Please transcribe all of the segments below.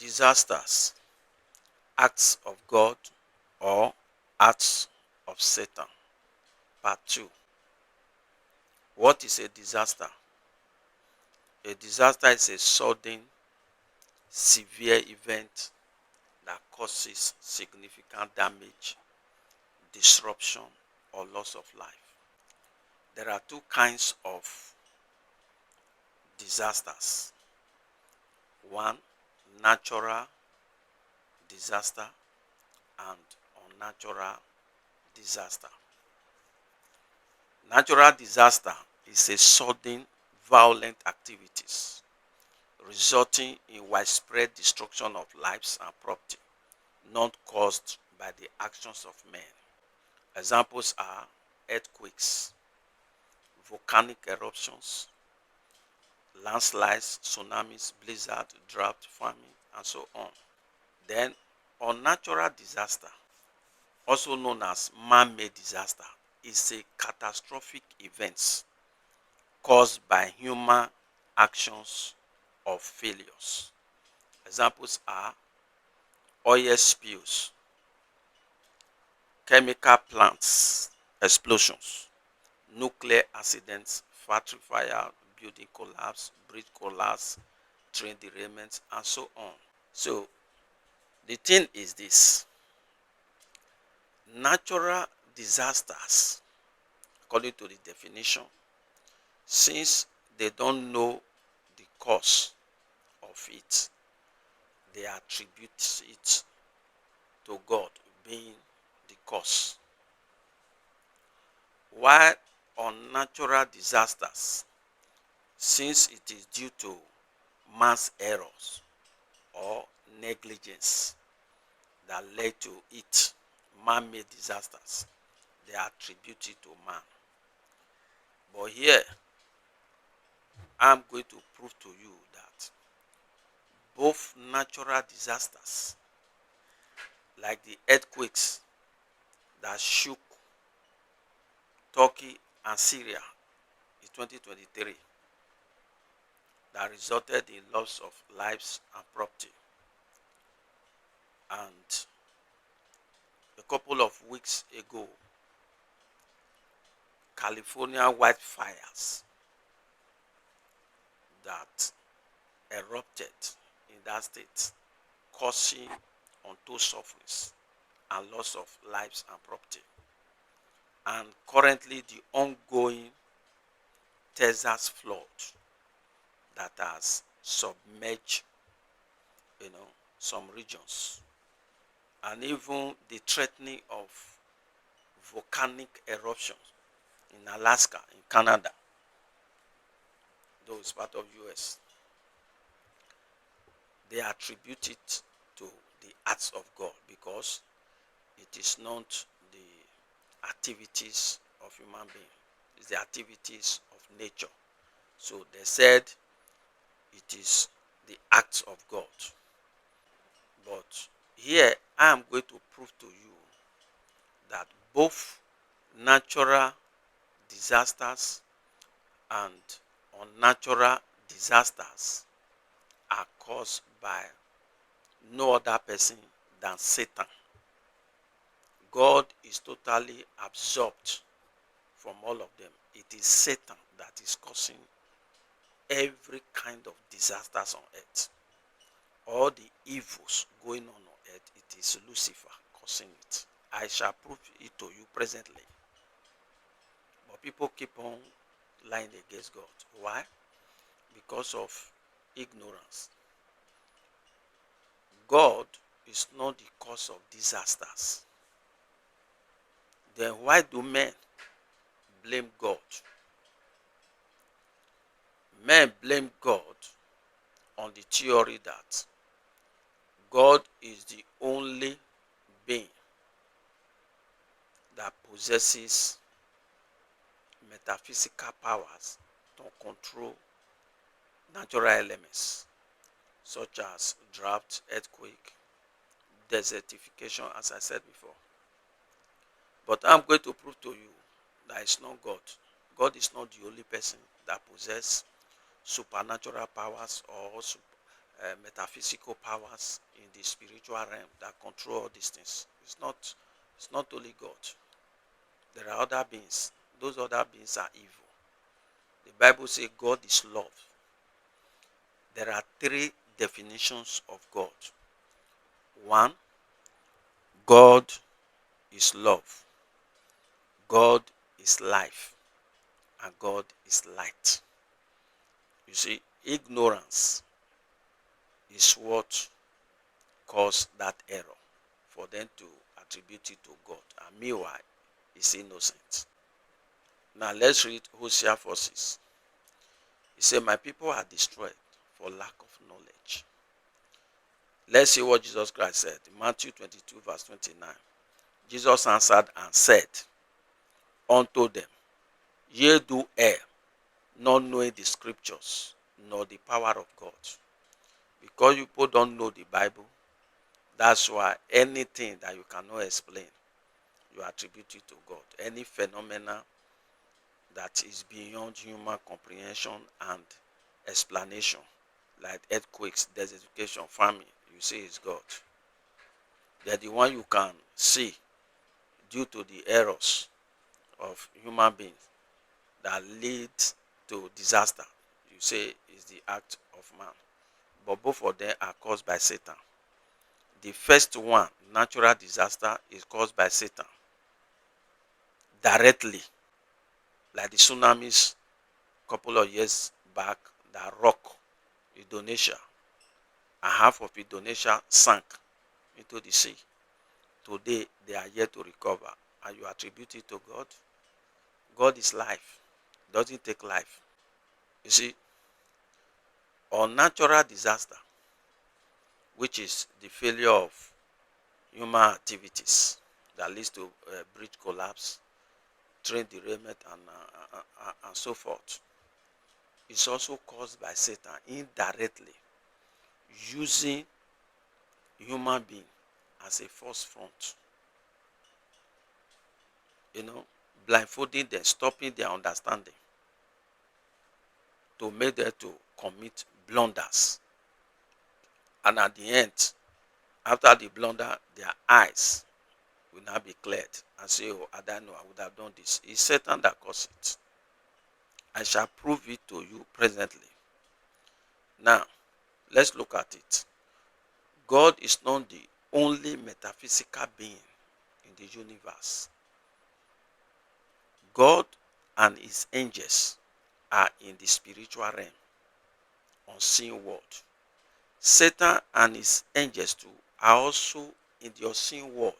Disasters, acts of God or acts of Satan. Part 2. What is a disaster? A disaster is a sudden, severe event that causes significant damage, disruption, or loss of life. There are two kinds of disasters. One, natural disaster, and unnatural disaster. Natural disaster is a sudden, violent activities resulting in widespread destruction of lives and property, not caused by the actions of men. Examples are earthquakes, volcanic eruptions, landslides, tsunamis, blizzard, drought, famine, and so on. Then, unnatural disaster, also known as man-made disaster, is a catastrophic event caused by human actions or failures. Examples are oil spills, chemical plants explosions, nuclear accidents, factory fire, building collapse, bridge collapse, train derailment, and so on. So the thing is this: natural disasters, according to the definition, since they don't know the cause of it, they attribute it to God being the cause. While unnatural disasters, since it is due to man's errors or negligence that led to it, man-made disasters, they attribute it to man. But here, I'm going to prove to you that both natural disasters, like the earthquakes that shook Turkey and Syria in 2023, that resulted in loss of lives and property, and a couple of weeks ago, California wildfires that erupted in that state, causing untold sufferings and loss of lives and property. And currently, the ongoing Texas flood that has submerged, some regions, and even the threatening of volcanic eruptions in Alaska, in Canada, though it's part of US. They attribute it to the acts of God because it is not the activities of human being, it's the activities of nature. So they said it is the acts of God. But here I am going to prove to you that both natural disasters and unnatural disasters are caused by no other person than Satan. God is totally absorbed from all of them. It is Satan that is causing every kind of disasters on earth. All the evils going on earth, it is Lucifer causing it. I shall prove it to you presently. But people keep on lying against God. Why? Because of ignorance. God is not the cause of disasters. Then why do men blame God? Men blame God on the theory that God is the only being that possesses metaphysical powers to control natural elements such as drought, earthquake, desertification, as I said before. But I'm going to prove to you that it's not God. God is not the only person that possesses supernatural powers or metaphysical powers in the spiritual realm that control all these things. It's not only God. There are other beings. Those other beings are evil. The Bible says God is love. There are three definitions of God. One, God is love. God is life. And God is light. You see, ignorance is what caused that error for them to attribute it to God. And meanwhile, is innocent. Now let's read Hosea 4:6. He said, my people are destroyed for lack of knowledge. Let's see what Jesus Christ said. Matthew 22 verse 29. Jesus answered and said unto them, ye do err, not knowing the scriptures, nor the power of God. Because you people don't know the Bible, that's why anything that you cannot explain, you attribute it to God. Any phenomena that is beyond human comprehension and explanation, like earthquakes, desertification, famine, you say it's God. They're the one you can see due to the errors of human beings that lead to disaster. You say is the act of man. But both of them are caused by Satan. The first one, natural disaster, is caused by Satan directly, like the tsunamis a couple of years back that rocked Indonesia, and half of Indonesia sank into the sea. Today, they are yet to recover, and you attribute it to God. God is life. Doesn't take life. You see, on natural disaster, which is the failure of human activities that leads to bridge collapse, train derailment, and so forth, is also caused by Satan indirectly, using human being as a force front. Blindfolding them, stopping their understanding, to make them to commit blunders. And at the end, after the blunder, their eyes will now be cleared and say, oh, I don't know, I would have done this. It's Satan that caused it. I shall prove it to you presently. Now, let's look at it. God is not the only metaphysical being in the universe. God and his angels are in the spiritual realm, unseen world. Satan and his angels too are also in the unseen world.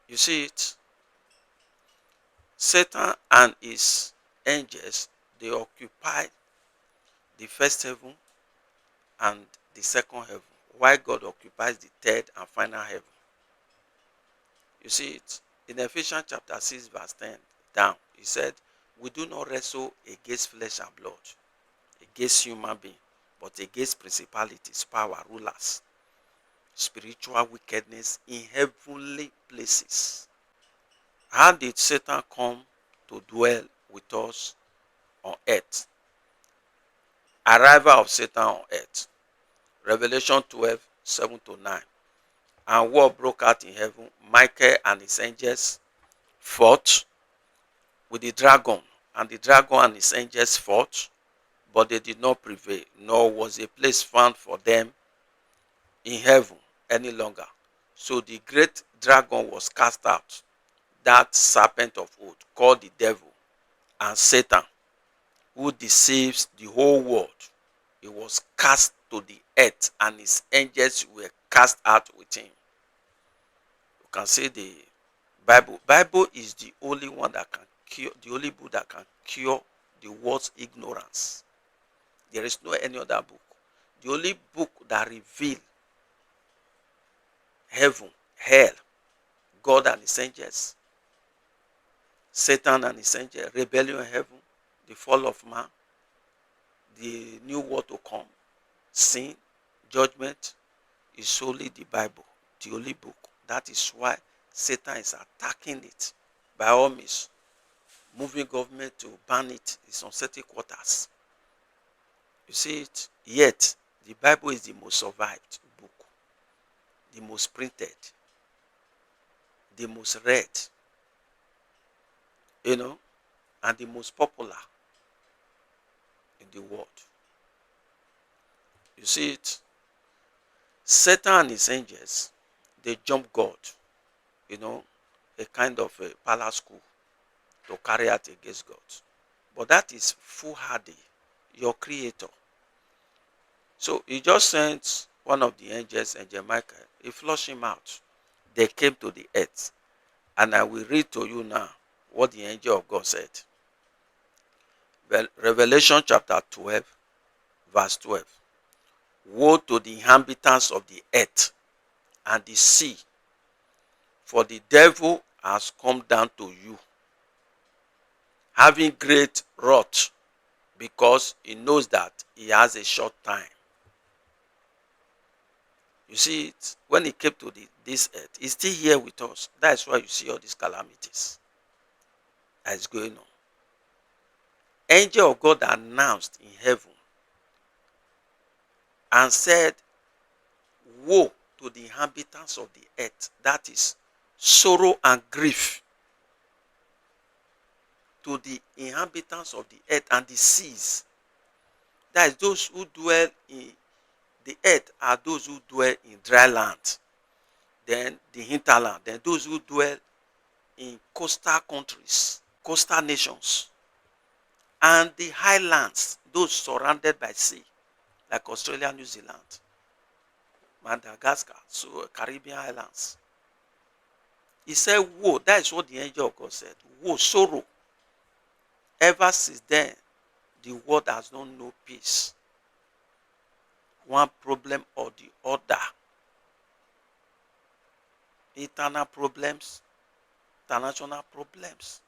You see it? Satan and his angels, they occupy the first heaven and the second heaven, while God occupies the third and final heaven. You see it? In Ephesians chapter 6 verse 10 down, he said, we do not wrestle against flesh and blood, against human beings, but against principalities, power, rulers, spiritual wickedness in heavenly places. How did Satan come to dwell with us on earth? Arrival of Satan on earth. Revelation 12, 7 to 9. And war broke out in heaven. Michael and his angels fought with the dragon, and the dragon and his angels fought, but they did not prevail, nor was a place found for them in heaven any longer. So the great dragon was cast out, that serpent of old, called the devil and Satan, who deceives the whole world. He was cast to the earth, and his angels were cast out with him. You can say the Bible. Bible is the only one that can cure, the only book that can cure the world's ignorance. There is no any other book. The only book that reveals heaven, hell, God and his angels, Satan and his angels, rebellion in heaven, the fall of man, the new world to come, sin, judgment, is solely the Bible, the only book. That is why Satan is attacking it by all means, moving government to ban it in some certain quarters. You see it? Yet, the Bible is the most survived book, the most printed, the most read, you know, and the most popular in the world. You see it? Satan and his angels, they jump God, you know, a kind of a palace school to carry out against God. But that is foolhardy, your creator. So he just sent one of the angels, Angel Michael, he flushed him out. They came to the earth. And I will read to you now what the angel of God said. Well, Revelation chapter 12, verse 12. Woe to the inhabitants of the earth and the sea, for the devil has come down to you, having great wrath, because he knows that he has a short time. You see it? When he came to this earth, he's still here with us. That's why you see all these calamities that is going on. Angel of God announced in heaven and said, woe to the inhabitants of the earth. That is sorrow and grief to the inhabitants of the earth and the seas. That is those who dwell in the earth are those who dwell in dry land. Then the hinterland. Then those who dwell in coastal countries, coastal nations. And the highlands, those surrounded by sea, like Australia, New Zealand, Madagascar, so Caribbean islands. He said, woe. That is what the angel of God said. Woe, sorrow. Ever since then, the world has known no peace. One problem or the other. Internal problems, international problems.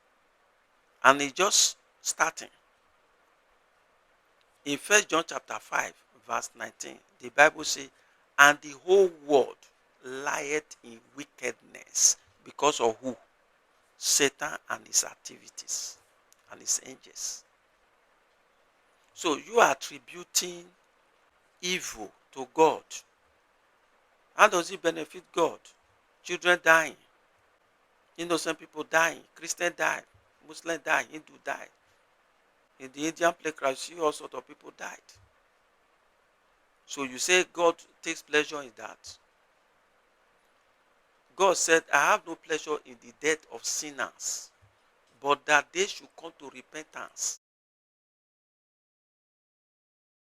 And it's just starting. In 1 John chapter 5, verse 19, the Bible says, and the whole world lieth in wickedness because of who? Satan and his activities and his angels. So you are attributing evil to God. How does it benefit God? Children dying, innocent people dying, Christian died, Muslim died, Hindu died. In the Indian playground, you see all sorts of people died. So you say God takes pleasure in that? God said, I have no pleasure in the death of sinners, but that they should come to repentance